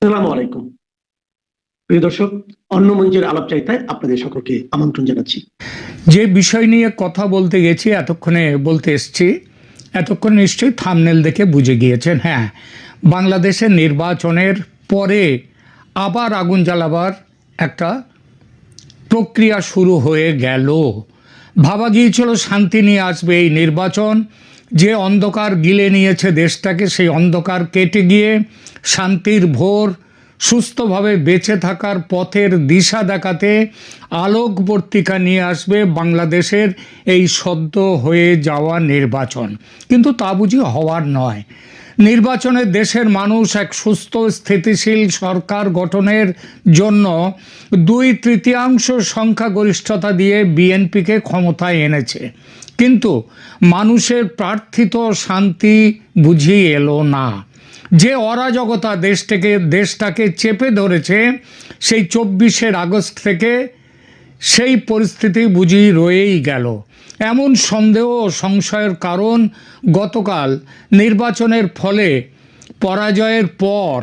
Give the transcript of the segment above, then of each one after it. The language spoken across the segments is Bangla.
আসসালামু আলাইকুম প্রিয় দর্শক, অন্য মঞ্চের আলাপচারিতায় আপনাদের সকলকে আমন্ত্রণ জানাচ্ছি। যে বিষয় নিয়ে কথা বলতে গেছি বলতে এসছি, এতক্ষণ নিশ্চয়ই থাম্বনেল দেখে বুঝে গিয়েছেন। হ্যাঁ, বাংলাদেশের নির্বাচনের পরে আবার আগুন জ্বালাবার একটা প্রক্রিয়া শুরু হয়ে গেল। ভাবা গিয়েছিল শান্তি নিয়ে আসবে এই নির্বাচন, যে অন্ধকার গিলে নিয়েছে দেশটাকে, সেই অন্ধকার কেটে গিয়ে শান্তির ভোর, সুস্থভাবে বেঁচে থাকার পথের দিশা দেখাতে আলোকবর্তিকা নিয়ে আসবে বাংলাদেশের এই সদ্য হয়ে যাওয়া নির্বাচন। কিন্তু তা বুঝি হওয়ার নয়। নির্বাচনে দেশের মানুষ এক সুস্থ স্থিতিশীল সরকার গঠনের জন্য 2/3 সংখ্যাগরিষ্ঠতা দিয়ে বিএনপিকে ক্ষমতায় এনেছে, কিন্তু মানুষের প্রার্থিত শান্তি বুঝি এলো না। যে অরাজকতা দেশটাকে চেপে ধরেছে সেই 24 আগস্ট থেকে, সেই পরিস্থিতি বুঝি রয়েই গেল। এমন সন্দেহ ও সংশয়ের কারণ গতকাল নির্বাচনের ফলে পরাজয়ের পর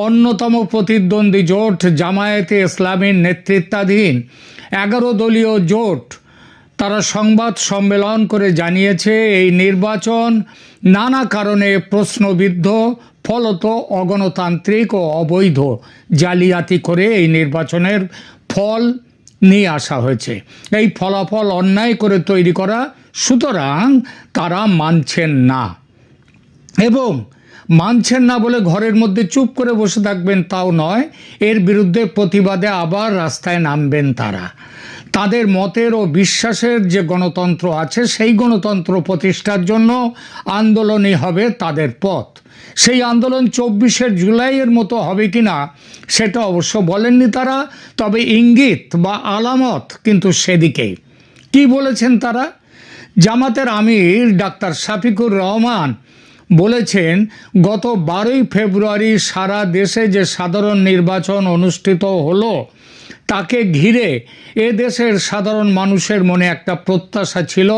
অন্যতম প্রতিদ্বন্দ্বী জোট জামায়াতে ইসলামীর নেতৃত্বাধীন 11 দলীয় জোট তারা সংবাদ সম্মেলন করে জানিয়েছে এই নির্বাচন নানা কারণে প্রশ্নবিদ্ধ, ফলত অগণতান্ত্রিক ও অবৈধ, জালিয়াতি করে এই নির্বাচনের ফল নিয়ে আসা হয়েছে। এই ফলাফল অন্যায় করে তৈরি করা, সুতরাং তারা মানছেন না। এবং মানছেন না বলে ঘরের মধ্যে চুপ করে বসে থাকবেন তাও নয়, এর বিরুদ্ধে প্রতিবাদে আবার রাস্তায় নামবেন তারা। তাদের মতের ও বিশ্বাসের যে গণতন্ত্র আছে, সেই গণতন্ত্র প্রতিষ্ঠার জন্য আন্দোলনই হবে তাদের পথ। সেই আন্দোলন 24 জুলাইয়ের মতো হবে কিনা সেটা অবশ্য বলেননি তারা, তবে ইঙ্গিত বা আলামত কিন্তু সেদিকেই। কি বলেছেন তারা? জামাতের আমির ডাক্তার শফিকুর রহমান বলেছেন, গত 12 ফেব্রুয়ারি সারা দেশে যে সাধারণ নির্বাচন অনুষ্ঠিত হলো, তাকে ঘিরে এ দেশের সাধারণ মানুষের মনে একটা প্রত্যাশা ছিল,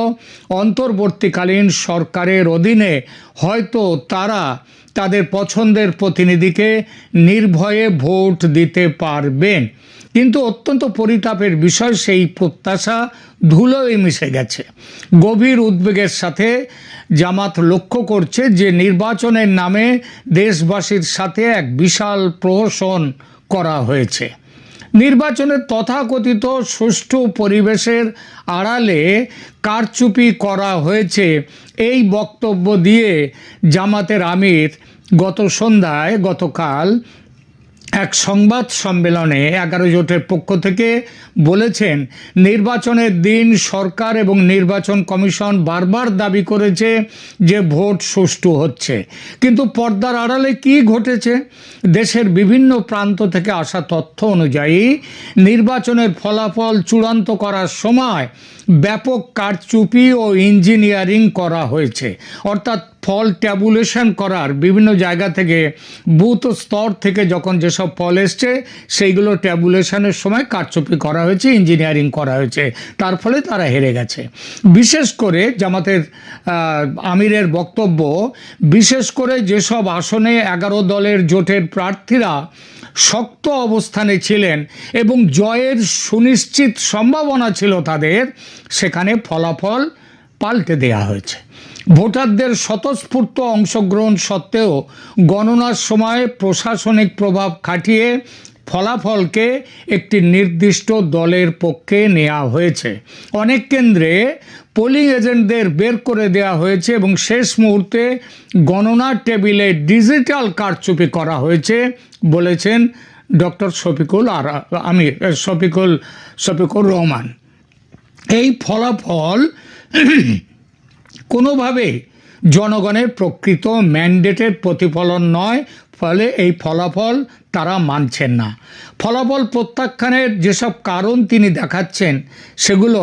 অন্তর্বর্তীকালীন সরকারের অধীনে হয়তো তারা তাদের পছন্দের প্রতিনিধিকে নির্ভয়ে ভোট দিতে পারবেন। কিন্তু অত্যন্ত পরিতাপের বিষয়, সেই প্রত্যাশা ধুলোয় মিশে গেছে। গভীর উদ্বেগের সাথে জামাত লক্ষ্য করছে যে নির্বাচনের নামে দেশবাসীর সাথে এক বিশাল প্রহসন করা হয়েছে। নির্বাচনের তথাকথিত সুষ্ঠু পরিবেশের আড়ালে কারচুপি করা হয়েছে, এই বক্তব্য দিয়ে জামাতের আমির গতকাল এক সংবাদ সম্মেলনে 11 জোটের পক্ষ থেকে বলেছেন, নির্বাচনের দিন সরকার এবং নির্বাচন কমিশন বারবার দাবি করেছে যে ভোট সুষ্ঠু হচ্ছে, কিন্তু পর্দার আড়ালে কি ঘটেছে? দেশের বিভিন্ন প্রান্ত থেকে আসা তথ্য অনুযায়ী নির্বাচনের ফলাফল চূড়ান্ত করার সময় ব্যাপক কারচুপি ও ইঞ্জিনিয়ারিং করা হয়েছে। অর্থাৎ ফল ট্যাবুলেশন করার বিভিন্ন জায়গা থেকে, বুথ স্তর থেকে যখন যেসব ফল এসছে, সেইগুলো ট্যাবুলেশনের সময় কারচুপি করা হয়েছে, ইঞ্জিনিয়ারিং করা হয়েছে, তার ফলে তারা হেরে গেছে। বিশেষ করে জামাতের আমিরের বক্তব্য, বিশেষ করে যেসব আসনে 11 দলের জোটের প্রার্থীরা শক্ত অবস্থানে ছিলেন এবং জয়ের সুনিশ্চিত সম্ভাবনা ছিল তাদের, সেখানে ফলাফল পাল্টে দেয়া হয়েছে। ভোটারদের স্বতঃস্ফূর্ত অংশগ্রহণ সত্ত্বেও গণনার সময় প্রশাসনিক প্রভাব খাটিয়ে ফলাফলকে একটি নির্দিষ্ট দলের পক্ষে নেওয়া হয়েছে। অনেক কেন্দ্রে পোলিং এজেন্টদের বের করে দেওয়া হয়েছে এবং শেষ মুহূর্তে গণনার টেবিলে ডিজিটাল কারচুপি করা হয়েছে বলেছেন ডক্টর শফিকুর রহমান। এই ফলাফল কোনোভাবে জনগণের প্রকৃত ম্যান্ডেটের প্রতিফলন নয়, ফলে এই ফলাফল তারা মানছেন না। ফলাফল প্রত্যাখ্যানের যেসব কারণ তিনি দেখাচ্ছেন, সেগুলো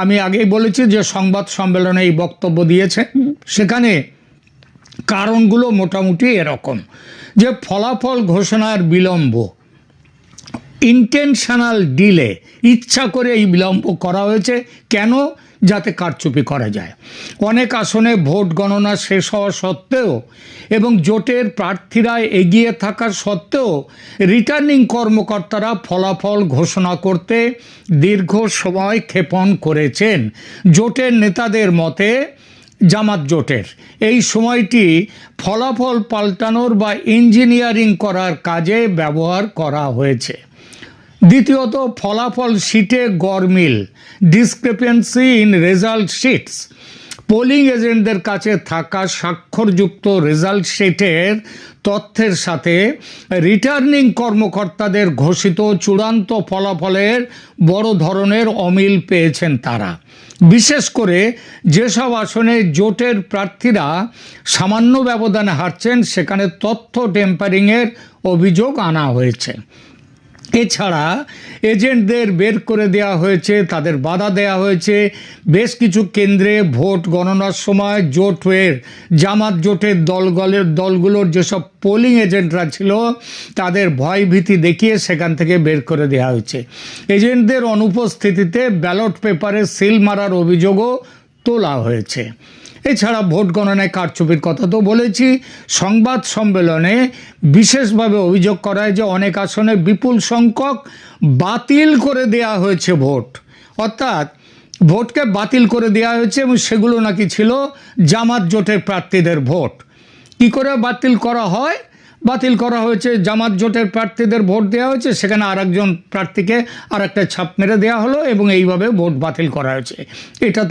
আমি আগেই বলেছি যে সংবাদ সম্মেলনে এই বক্তব্য দিয়েছেন, সেখানে কারণগুলো মোটামুটি এরকম যে ফলাফল ঘোষণার বিলম্ব, ইন্টেনশনাল ডিলে, ইচ্ছা করে এই বিলম্ব করা হয়েছে। কেন? যাতে কারচুপি করা যায়। অনেক আসনে ভোট গণনা শেষ হওয়া সত্ত্বেও এবং জোটের প্রার্থীরা এগিয়ে থাকা সত্ত্বেও রিটার্নিং কর্মকর্তারা ফলাফল ঘোষণা করতে দীর্ঘ সময় ক্ষেপণ করেছেন। জোটের নেতাদের মতে, জামাত জোটের এই সময়টি ফলাফল পাল্টানোর বা ইঞ্জিনিয়ারিং করার কাজে ব্যবহার করা হয়েছে। দ্বিতীয়ত, ফলাফল শিটে গরমিল, discrepancy in result sheets. Polling এজেন্টদের কাছে থাকা স্বাক্ষরযুক্ত রেজাল্ট শিটের তথ্যের সাথে রিটার্নিং কর্মকর্তাদের ঘোষিত চূড়ান্ত ফলাফলের বড় ধরনের অমিল পেয়েছেন তারা। বিশেষ করে যেসব আসনে জোটের প্রার্থীরা সামান্য ব্যবধানে হারছেন, সেখানে তথ্য টেম্পারিংয়ের অভিযোগ আনা হয়েছে। এছাড়া এজেন্টদের বের করে দেওয়া হয়েছে, তাদের বাধা দেওয়া হয়েছে। বেশ কিছু কেন্দ্রে ভোট গণনার সময় জামাত জোটের দলগুলোর যেসব পোলিং এজেন্টরা ছিল তাদের ভয়ভীতি দেখিয়ে সেখান থেকে বের করে দেওয়া হয়েছে। এজেন্টদের অনুপস্থিতিতে ব্যালট পেপারে সিল মারার অভিযোগও তোলা হয়েছে। এছাড়া ভোট গণনায় কারচুপির কথা তো বলেছি। সংবাদ সম্মেলনে বিশেষভাবে অভিযোগ করা হয় যে অনেক আসনে বিপুল সংখ্যক বাতিল করে দেয়া হয়েছে ভোট, অর্থাৎ ভোটকে বাতিল করে দেওয়া হয়েছে এবং সেগুলো নাকি ছিল জামাত জোটের প্রার্থীদের ভোট। কী করে বাতিল করা হয়? বাতিল করা হয়েছে, জামাত জোটের প্রার্থীদের ভোট দেওয়া হয়েছে, সেখানে আরেকজন প্রার্থীকে আরেকটা ছাপ মেরে দেওয়া হলো এবং এইভাবে ভোট বাতিল করা হয়েছে। এটা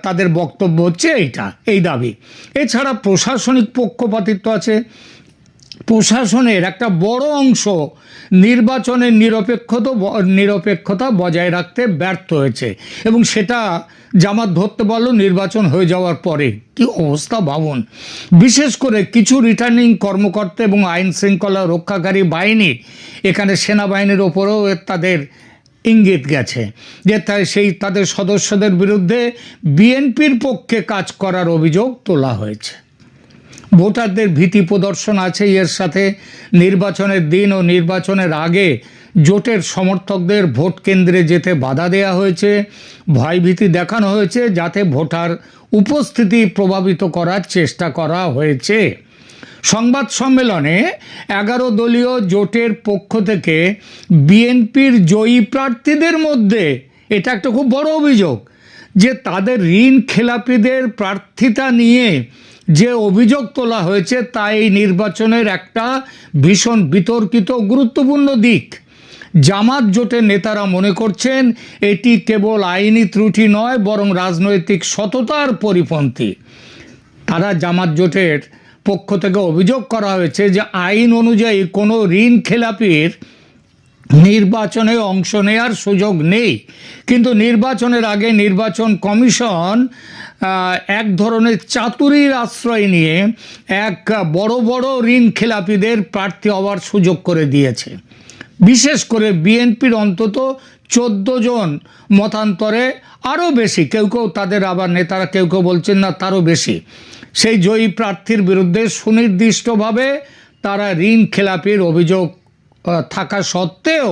তাদের বক্তব্য হচ্ছে এই দাবি। এছাড়া প্রশাসনিক পক্ষপাতিত্ব আছে। প্রশাসনের একটা বড় অংশ নির্বাচনের নিরপেক্ষতা বজায় রাখতে ব্যর্থ হয়েছে এবং সেটা জামাত ধরতে পারল নির্বাচন হয়ে যাওয়ার পরে। কি অবস্থা ভাবুন। বিশেষ করে কিছু রিটার্নিং কর্মকর্তা এবং আইন শৃঙ্খলা রক্ষাকারী বাহিনী, এখানে সেনাবাহিনীর ওপরেও তাদের ইঙ্গিত গেছে যে তাদের সদস্যদের বিরুদ্ধে বিএনপির পক্ষে কাজ করার অভিযোগ তোলা হয়েছে। ভোটারদের ভীতি প্রদর্শন আছে এর সাথে। নির্বাচনের দিন ও নির্বাচনের আগে জোটের সমর্থকদের ভোট কেন্দ্রে যেতে বাধা দেওয়া হয়েছে, ভয়ভীতি দেখানো হয়েছে, যাতে ভোটার উপস্থিতি প্রভাবিত করার চেষ্টা করা হয়েছে। সংবাদ সম্মেলনে 11 দলীয় জোটের পক্ষ থেকে বিএনপির জয়ী প্রার্থীদের মধ্যে এটা একটা খুব বড় অভিযোগ যে তাদের ঋণ খেলাপিদের প্রার্থিতা নিয়ে যে অভিযোগ তোলা হয়েছে তা এই নির্বাচনের একটা ভীষণ বিতর্কিত গুরুত্বপূর্ণ দিক। জামাত জোটের নেতারা মনে করছেন এটি কেবল আইনি ত্রুটি নয়, বরং রাজনৈতিক সততার পরিপন্থী। তারা জামাত জোটের পক্ষ থেকে অভিযোগ করা হয়েছে যে আইন অনুযায়ী কোনো ঋণ খেলাপির নির্বাচনে অংশ নেওয়ার সুযোগ নেই, কিন্তু নির্বাচনের আগে নির্বাচন কমিশন এক ধরনের চাতুরির আশ্রয় নিয়ে বড় বড় ঋণ খেলাপিদের প্রার্থী হওয়ার সুযোগ করে দিয়েছে। বিশেষ করে বিএনপির অন্তত 14 জন মতান্তরে, আরও বেশি, কেউ তাদের আবার নেতারা কেউ বলছেন না তারও বেশি, সেই জয়ী প্রার্থীর বিরুদ্ধে সুনির্দিষ্টভাবে তারা ঋণ খেলাপির অভিযোগ থাকা সত্ত্বেও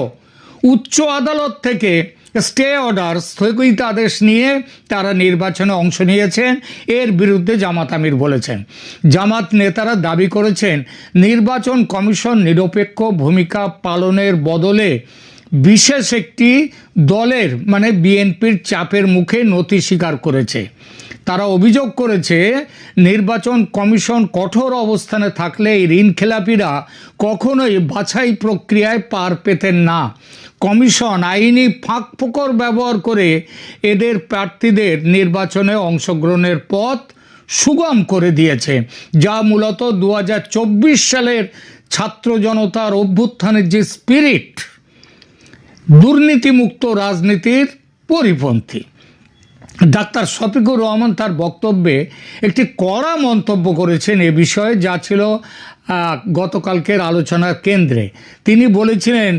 উচ্চ আদালত থেকে স্টে অর্ডার, স্থগিতাদেশ নিয়ে তারা নির্বাচনে অংশ নিয়েছেন। এর বিরুদ্ধে জামাত আমির বলেছেন। জামাত নেতারা দাবি করেছেন নির্বাচন কমিশন নিরপেক্ষ ভূমিকা পালনের বদলে বিশেষ একটি দলের মানে বিএনপির চাপের মুখে নথি স্বীকার করেছে। তারা অভিযোগ করেছে নির্বাচন কমিশন কঠোর অবস্থানে থাকলে এই ঋণ খেলাপিরা কখনোই বাছাই প্রক্রিয়ায় পার পেতেন না। কমিশন আইনি ফাঁকফোকর ব্যবহার করে এদের প্রার্থীদের নির্বাচনে অংশগ্রহণের পথ সুগম করে দিয়েছে, যা মূলত 2024 সালের ছাত্র জনতার অভ্যুত্থানের যে স্পিরিট, দুর্নীতিমুক্ত রাজনীতির পরিপন্থী। ডাক্তার শফিকুর রহমান তার বক্তব্যে একটি কড়া মন্তব্য করেছেন এ বিষয়ে, যা ছিল গতকালকের আলোচনার কেন্দ্রে। তিনি বলেছিলেন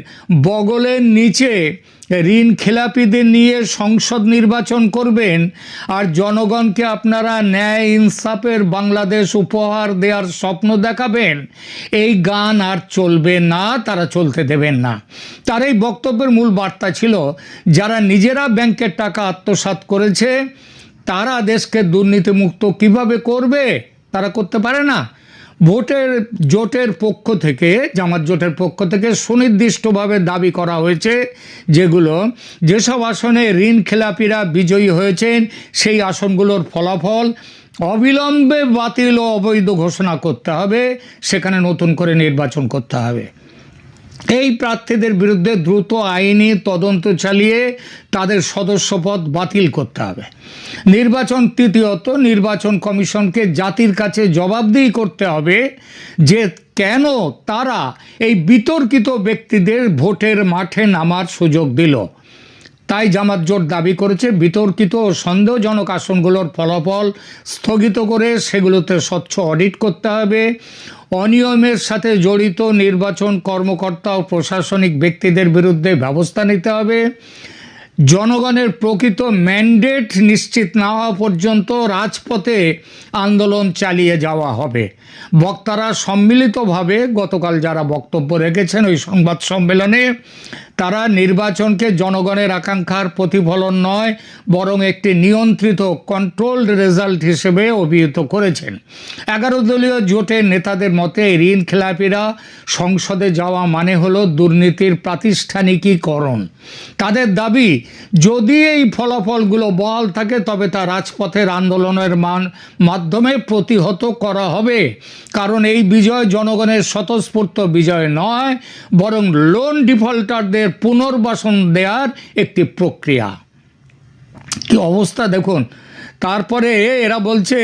বগলের নিচে ঋণ খেলাপিদের নিয়ে সংসদ নির্বাচন করবেন আর জনগণকে আপনারা ন্যায় ইনসাফের বাংলাদেশ উপহার দেওয়ার স্বপ্ন দেখাবেন। এই গান আর চলবে না, তারা চলতে দেবেন না। তার এই বক্তব্যের মূল বার্তা ছিল যারা নিজেরা ব্যাংকের টাকা আত্মসাৎ করেছে তারা দেশকে দুর্নীতিমুক্ত কিভাবে করবে, তারা করতে পারে না। জোটের পক্ষ থেকে, জামাত জোটের পক্ষ থেকে সুনির্দিষ্টভাবে দাবি করা হয়েছে যেসব আসনে ঋণ খেলাপিরা বিজয়ী হয়েছেন সেই আসনগুলোর ফলাফল অবিলম্বে বাতিল ও অবৈধ ঘোষণা করতে হবে, সেখানে নতুন করে নির্বাচন করতে হবে। এই প্রার্থীদের বিরুদ্ধে দ্রুত আইনি তদন্ত চালিয়ে তাদের সদস্যপদ বাতিল করতে হবে। তৃতীয়ত নির্বাচন কমিশনকে জাতির কাছে জবাবদিহি করতে হবে যে কেন তারা এই বিতর্কিত ব্যক্তিদের ভোটের মাঠে নামার সুযোগ দিল। তাই জামাত জোট দাবি করেছে বিতর্কিত ও সন্দেহজনক আসনগুলোর ফলাফল স্থগিত করে সেগুলোতে স্বচ্ছ অডিট করতে হবে। অনিয়মের সাথে জড়িত নির্বাচন কর্মকর্তা ও প্রশাসনিক ব্যক্তিদের বিরুদ্ধে ব্যবস্থা নিতে হবে। জনগণের প্রকৃত ম্যান্ডেট নিশ্চিত না হওয়া পর্যন্ত রাজপথে আন্দোলন চালিয়ে যাওয়া হবে। বক্তারা সম্মিলিতভাবে গতকাল যারা বক্তব্য রেখেছেন ওই সংবাদ সম্মেলনে তারা নির্বাচনকে জনগণের আকাঙ্ক্ষার প্রতিফলন নয় বরং একটি নিয়ন্ত্রিত কন্ট্রোলড রেজাল্ট হিসেবে অভিহিত করেছেন। 11 দলীয় জোটের নেতাদের মতে ঋণ খেলাপিরা সংসদে যাওয়া মানে হলো দুর্নীতির প্রাতিষ্ঠানিকীকরণ। তাদের দাবি যদি এই ফলাফলগুলো বহাল থাকে তবে তা রাজপথের আন্দোলনের মাধ্যমে প্রতিহত করা হবে, কারণ এই বিজয় জনগণের স্বতঃস্ফূর্ত বিজয় নয় বরং লোন ডিফল্টারদের পুনর্বাসন দেওয়ার একটি প্রক্রিয়া। কি অবস্থা দেখুন। তারপরে এরা বলছে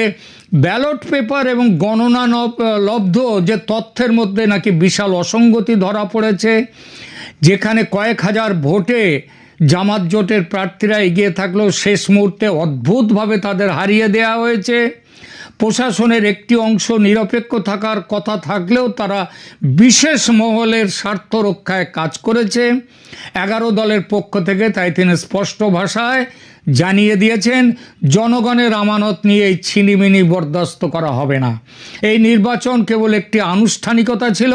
ব্যালট পেপার এবং গণনা লব্ধ যে তথ্যের মধ্যে নাকি বিশাল অসঙ্গতি ধরা পড়েছে, যেখানে কয়েক হাজার ভোটে জামাত জোটের প্রার্থীরা এগিয়ে থাকলেও শেষ মুহূর্তে অদ্ভুতভাবে তাদের হারিয়ে দেওয়া হয়েছে। প্রশাসনের একটি অংশ নিরপেক্ষ থাকার কথা থাকলেও তারা বিশেষ মহলের স্বার্থ রক্ষায় কাজ করেছে 11 দলের পক্ষ থেকে। তাই তিনি স্পষ্ট ভাষায় জানিয়ে দিয়েছেন জনগণের আমানত নিয়ে এই ছিনিমিনি বরদাস্ত করা হবে না। এই নির্বাচন কেবল একটি আনুষ্ঠানিকতা ছিল,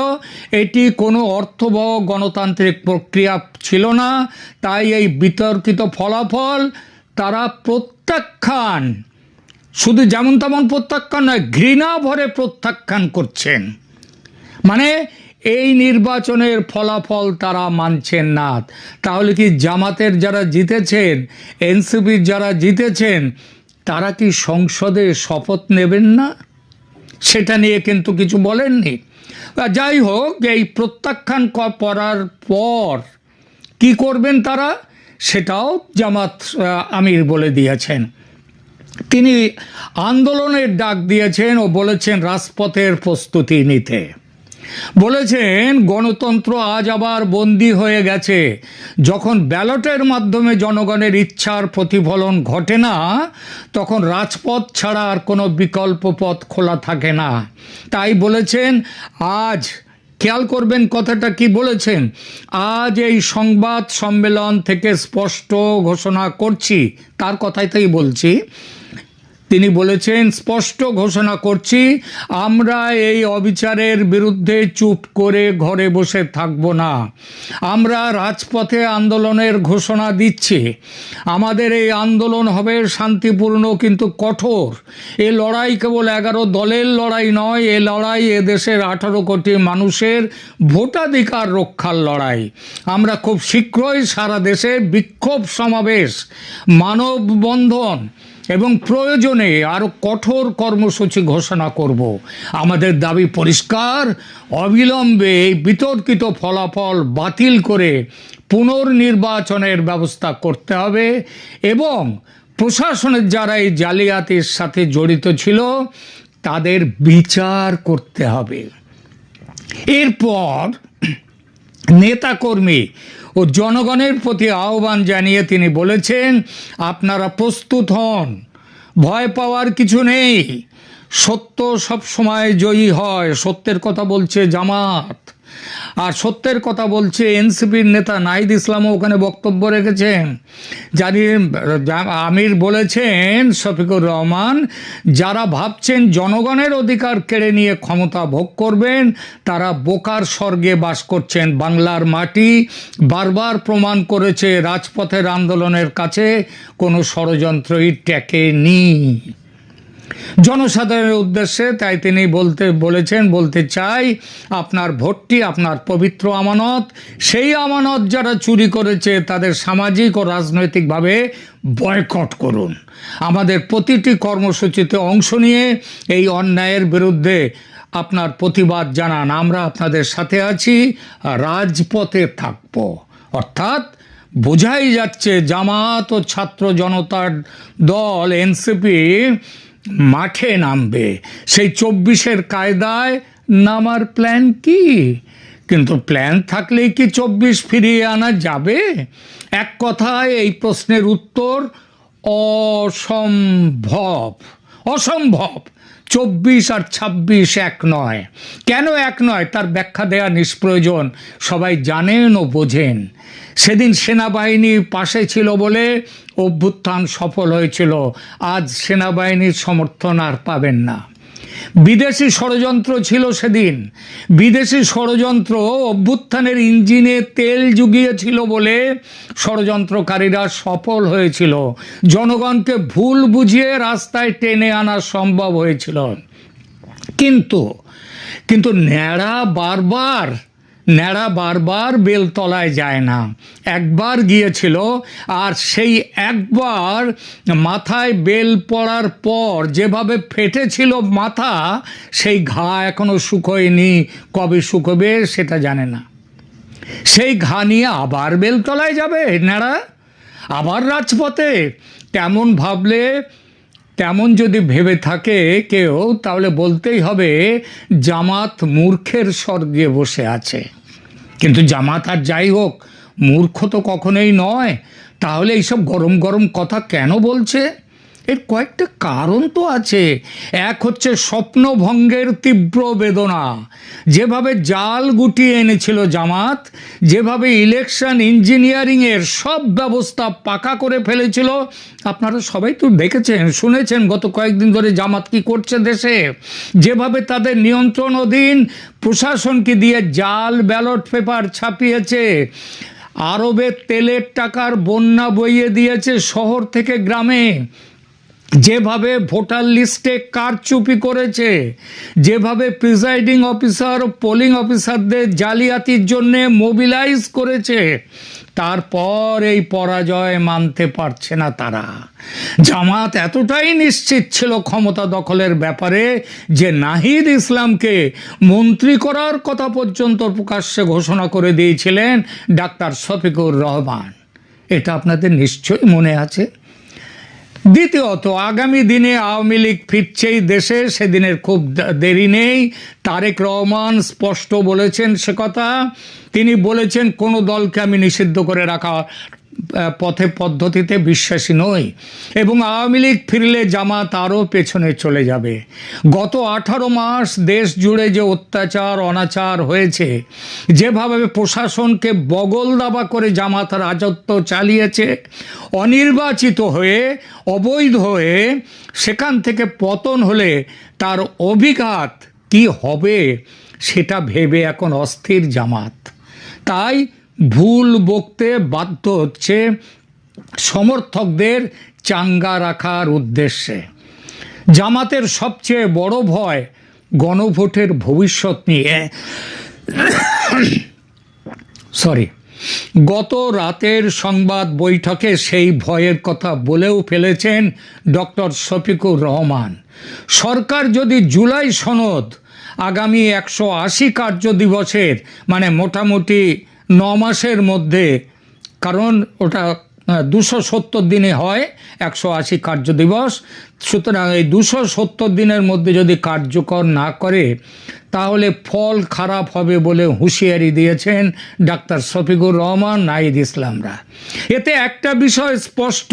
এটি কোনো অর্থবহ গণতান্ত্রিক প্রক্রিয়া ছিল না। তাই এই বিতর্কিত ফলাফল তারা প্রত্যাখ্যান, শুধু যেমন তেমন প্রত্যাখ্যান নয়, ঘৃণা ভরে প্রত্যাখ্যান করছেন। মানে এই নির্বাচনের ফলাফল তারা মানছেন না। তাহলে কি জামাতের যারা জিতেছেন, এনসিপির যারা জিতেছেন, তারা কি সংসদে শপথ নেবেন না? সেটা নিয়ে কিন্তু কিছু বলেননি। যাই হোক, এই প্রত্যাখ্যান করার পর কি করবেন তারা, সেটাও জামাত আমির বলে দিয়েছেন। তিনি আন্দোলনের ডাক দিয়েছেন ও বলেছেন রাজপথের প্রস্তুতি নিতে। বলেছেন গণতন্ত্র আজ আবার বন্দী হয়ে গেছে। যখন ব্যালটের মাধ্যমে জনগণের ইচ্ছার প্রতিফলন ঘটে না তখন রাজপথ ছাড়া আর কোনো বিকল্প পথ খোলা থাকে না। তাই বলেছেন আজ, খেয়াল করবেন কথাটা কি বলেছেন, আজ এই সংবাদ সম্মেলন থেকে স্পষ্ট ঘোষণা করছি, তার কথাই তাই বলছি। তিনি বলেছেন স্পষ্ট ঘোষণা করছি আমরা এই অবিচারের বিরুদ্ধে চুপ করে ঘরে বসে থাকব না। আমরা রাজপথে আন্দোলনের ঘোষণা দিচ্ছি। আমাদের এই আন্দোলন হবে শান্তিপূর্ণ কিন্তু কঠোর। এই লড়াই কেবল 11 দলের লড়াই নয়, এ লড়াই এদেশের 18 কোটি মানুষের ভোটাধিকার রক্ষার লড়াই। আমরা খুব শীঘ্রই সারা দেশে বিক্ষোভ সমাবেশ, মানববন্ধন এবং প্রয়োজনে আরও কঠোর কর্মসূচি ঘোষণা করব। আমাদের দাবি পরিষ্কার, অবিলম্বে এই বিতর্কিত ফলাফল বাতিল করে পুনর্নির্বাচনের ব্যবস্থা করতে হবে এবং প্রশাসনের যারা এই জালিয়াতির সাথে জড়িত ছিল তাদের বিচার করতে হবে। এরপর নেতাকর্মী ও জনগণের প্রতি আহ্বান জানিয়ে তিনি বলেছেন আপনারা প্রস্তুত হন, ভয় পাওয়ার কিছু নেই। সত্য সব সময় জয়ী হয়, সত্যের কথা বলছে জামাত, আর সত্যের কথা বলছে এনসিপির নেতা নাহিদ ইসলামও ওখানে বক্তব্য রেখেছেন। আমির বলেছেন, শফিকুর রহমান, যারা ভাবছেন জনগণের অধিকার কেড়ে নিয়ে ক্ষমতা ভোগ করবেন তারা বোকার স্বর্গে বাস করছেন। বাংলার মাটি বারবার প্রমাণ করেছে রাজপথের আন্দোলনের কাছে কোনো ষড়যন্ত্রই টেকেনি। জনসাধারণের উদ্দেশ্যে তাই তিনি বলতে চাই, আপনার ভোটটি আপনার পবিত্র আমানত। সেই আমানত যারা চুরি করেছে তাদের সামাজিক ও রাজনৈতিকভাবে বয়কট করুন। আমাদের প্রতিটি কর্মসূচিতে অংশ নিয়ে এই অন্যায়ের বিরুদ্ধে আপনার প্রতিবাদ জানান। আমরা আপনাদের সাথে আছি, রাজপথে থাকব। অর্থাৎ বোঝাই যাচ্ছে জামাত ও ছাত্র জনতার দল এনসিপি মাঠে নামবে। সেই 24-এর কায়দায় নামার প্ল্যান কি? কিন্তু প্ল্যান থাকলেই কি 24 ফিরিয়ে আনা যাবে? এক কথায় এই প্রশ্নের উত্তর অসম্ভব। অসম্ভব। 24 আর 26 এক নয়। কেন এক নয় তার ব্যাখ্যা দেওয়া নিষ্প্রয়োজন, সবাই জানেন ও বোঝেন। সেদিন সেনাবাহিনী পাশে ছিল বলে অভ্যুত্থান সফল হয়েছিল। আজ সেনাবাহিনীর সমর্থন আর পাবেন না। বিদেশি ষড়যন্ত্র ছিল সেদিন। বিদেশি ষড়যন্ত্র অভ্যুত্থানের ইঞ্জিনে তেল জুগিয়েছিল বলে ষড়যন্ত্রকারীরা সফল হয়েছিল। জনগণকে ভুল বুঝিয়ে রাস্তায় টেনে আনা সম্ভব হয়েছিল। কিন্তু ন্যাড়া বারবার বেলতলায় যায় না। একবার গিয়েছিল, আর সেই একবার মাথায় বেল পড়ার পর যেভাবে ফেটেছিল মাথা, সেই ঘা এখনো শুকোয়নি। কবে শুকোবে সেটা জানে না। সেই ঘা নিয়ে আবার বেলতলায় যাবে ন্যাড়া, আবার রাজপথে। তেমন যদি ভেবে থাকে কেউ, তাহলে বলতেই হবে জামাত মূর্খের স্বর্গে বসে আছে। কিন্তু জামাত আর যাই হোক, মূর্খ তো কখনোই নয়। তাহলে এইসব গরম গরম কথা কেন বলছে? এর কয়েকটা কারণ তো আছে। এক হচ্ছে স্বপ্নভঙ্গের তীব্র বেদনা। যেভাবে জাল গুটিয়ে এনেছিল জামাত, যেভাবে ইলেকশন ইঞ্জিনিয়ারিংয়ের সব ব্যবস্থা পাকা করে ফেলেছিল, আপনারা সবাই তো দেখেছেন, শুনেছেন গত কয়েকদিন ধরে জামাত কি করছে দেশে। যেভাবে তাদের নিয়ন্ত্রণ অধীন প্রশাসনকে দিয়ে জাল ব্যালট পেপার ছাপিয়েছে, আরবের তেলের টাকার বন্যা বইয়ে দিয়েছে শহর থেকে গ্রামে, যেভাবে ভোটার লিস্টে কারচুপি করেছে, যেভাবে প্রিজাইডিং অফিসার ও পোলিং অফিসারদের জালিয়াতির জন্য মোবিলাইজ করেছে, তারপর এই পরাজয় মানতে পারছে না তারা। জামাত এতটাই নিশ্চিত ছিল ক্ষমতা দখলের ব্যাপারে যে নাহিদ ইসলামকে মন্ত্রী করার কথা পর্যন্ত প্রকাশ্যে ঘোষণা করে দিয়েছিলেন ডাক্তার শফিকুর রহমান। এটা আপনাদের নিশ্চয়ই মনে আছে। দ্বিতীয়ত, আগামী দিনে আওয়ামী লীগ ফিরছেই দেশে, সেদিনের খুব দেরি নেই। তারেক রহমান স্পষ্ট বলেছেন সে কথা। তিনি বলেছেন, কোনো দলকে আমি নিষিদ্ধ করে রাখা পদ্ধতিতে বিশ্বাসী নই, এবং আওয়ামী লীগ ফিরলে জামাত আরও পেছনে চলে যাবে। গত 18 মাস দেশ জুড়ে যে অত্যাচার অনাচার হয়েছে, যেভাবে প্রশাসনকে বগল দাবা করে জামাত রাজত্ব চালিয়েছে, অনির্বাচিত হয়ে অবৈধ হয়ে সেখান থেকে পতন হলে তার অভিঘাত কি হবে সেটা ভেবে এখন অস্থির জামাত। তাই ভুল বকতে বাধ্য হচ্ছে সমর্থকদের চাঙ্গা রাখার উদ্দেশ্যে। জামাতের সবচেয়ে বড় ভয় গণভোটের ভবিষ্যৎ নিয়ে। গত রাতের সংবাদ বৈঠকে সেই ভয়ের কথা বলেও ফেলেছেন ডক্টর শফিকুর রহমান। সরকার যদি জুলাই সনদ আগামী 180 কার্য দিবসের, মানে মোটামুটি 9 মাসের মধ্যে, কারণ ওটা 270 দিনে হয় 180 কার্য দিবস, সুতরাং এই 270 দিনের মধ্যে যদি কার্যকর না করে তাহলে ফল খারাপ হবে বলে হুঁশিয়ারি দিয়েছেন ডাক্তার শফিকুর রহমান, নাহিদ ইসলামরা। এতে একটা বিষয় স্পষ্ট,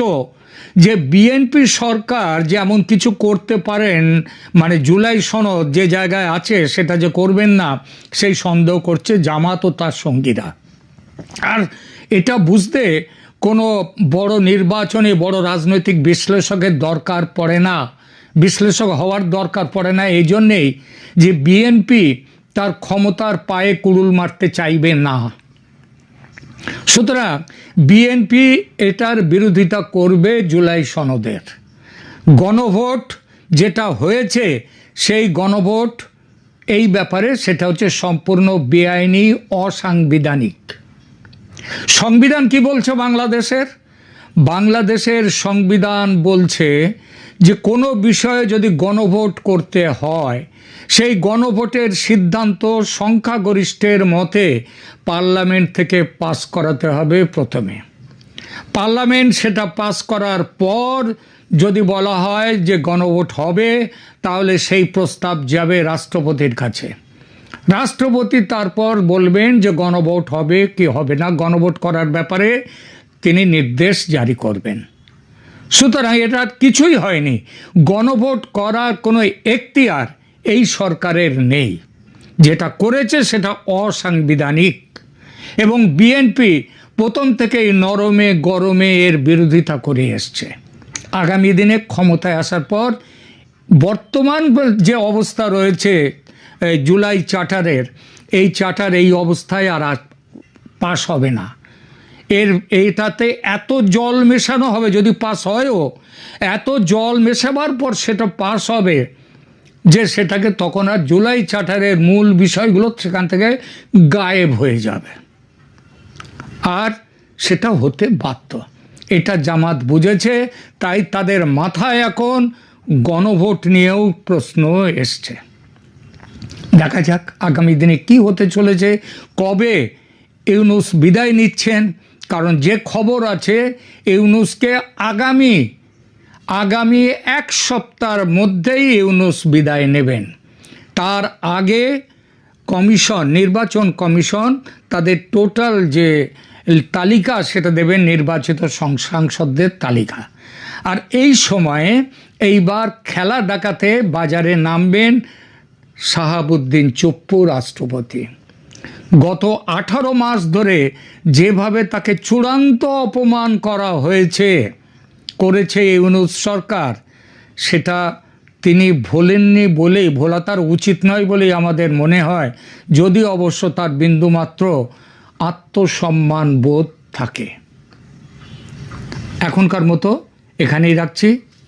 যে বিএনপি সরকার যে এমন কিছু করতে পারেন, মানে জুলাই সনদ যে জায়গায় আছে সেটা যে করবেন না, সেই সন্দেহ করছে জামাত ও তার সঙ্গীরা। আর এটা বুঝতে কোনো বড় নির্বাচনে বড় রাজনৈতিক বিশ্লেষকের দরকার পড়ে না, বিশ্লেষক হওয়ার দরকার পড়ে না, এই জন্যেই যে বিএনপি তার ক্ষমতার পায়ে কুড়ুল মারতে চাইবে না। সুতরাং বিএনপি এটার বিরোধিতা করবে জুলাই সনদের। গণভোট যেটা হয়েছে সেই গণভোট এই ব্যাপারে সেটা হচ্ছে সম্পূর্ণ বেআইনি, অসাংবিধানিক। সংবিধান কি বলছে বাংলাদেশের? বাংলাদেশের সংবিধান বলছে যে কোনো বিষয়ে যদি গণভোট করতে হয়, সেই গণভোটের সিদ্ধান্ত সংখ্যাগরিষ্ঠের মতে পার্লামেন্ট থেকে পাস করাতে হবে প্রথমে। পার্লামেন্ট সেটা পাস করার পর যদি বলা হয় যে গণভোট হবে, তাহলে সেই প্রস্তাব যাবে রাষ্ট্রপতির কাছে। রাষ্ট্রপতি তারপর বলবেন যে গণভোট হবে কি হবে না, গণভোট করার ব্যাপারে তিনি নির্দেশ জারি করবেন। সুতরাং এটা কিছুই হয়নি, গণভোট করার কোনো এখতিয়ার এই সরকারের নেই। যেটা করেছে সেটা অসাংবিধানিক, এবং বিএনপি প্রথম থেকেই নরমে গরমে এর বিরোধিতা করে এসছে। আগামী দিনে ক্ষমতায় আসার পর বর্তমান যে অবস্থা রয়েছে জুলাই চার্টারের, এই চার্টার এই অবস্থায় আর পাস হবে না। এটাতে এত জল মেশানো হবে, যদি পাস হয়ও এত জল মেশাবার পর সেটা পাস হবে যে সেটাকে তখন আর জুলাই চার্টারের মূল বিষয়গুলো সেখান থেকে গায়েব হয়ে যাবে, আর সেটা হতে বাধ্য। এটা জামাত বুঝেছে, তাই তাদের মাথায় এখন গণভোট নিয়েও প্রশ্ন এসছে। দেখা যাক আগামী দিনে কি হতে চলেছে, কবে ইউনূস বিদায় নিচ্ছেন। কারণ যে খবর আছে ইউনূসকে আগামী এক সপ্তাহের মধ্যেই ইউনূস বিদায় নেবেন। তার আগে কমিশন, নির্বাচন কমিশন তাদের টোটাল যে তালিকা সেটা দেবেন, নির্বাচিত সাংসদদের তালিকা। আর এই সময়ে এইবার খেলা ডাকাতে বাজারে নামবেন শাহাবুদ্দিন চুপ্পু রাষ্ট্রপতি। গত 18 মাস ধরে যেভাবে তাকে চূড়ান্ত অপমান করা করেছে ইউনূস সরকার, সেটা তিনি ভোলেননি বলেই, ভোলা তার উচিত নয় বলেই আমাদের মনে হয়, যদি অবশ্য তার বিন্দুমাত্র আত্মসম্মান বোধ থাকে। এখনকার মতো এখানেই রাখছি।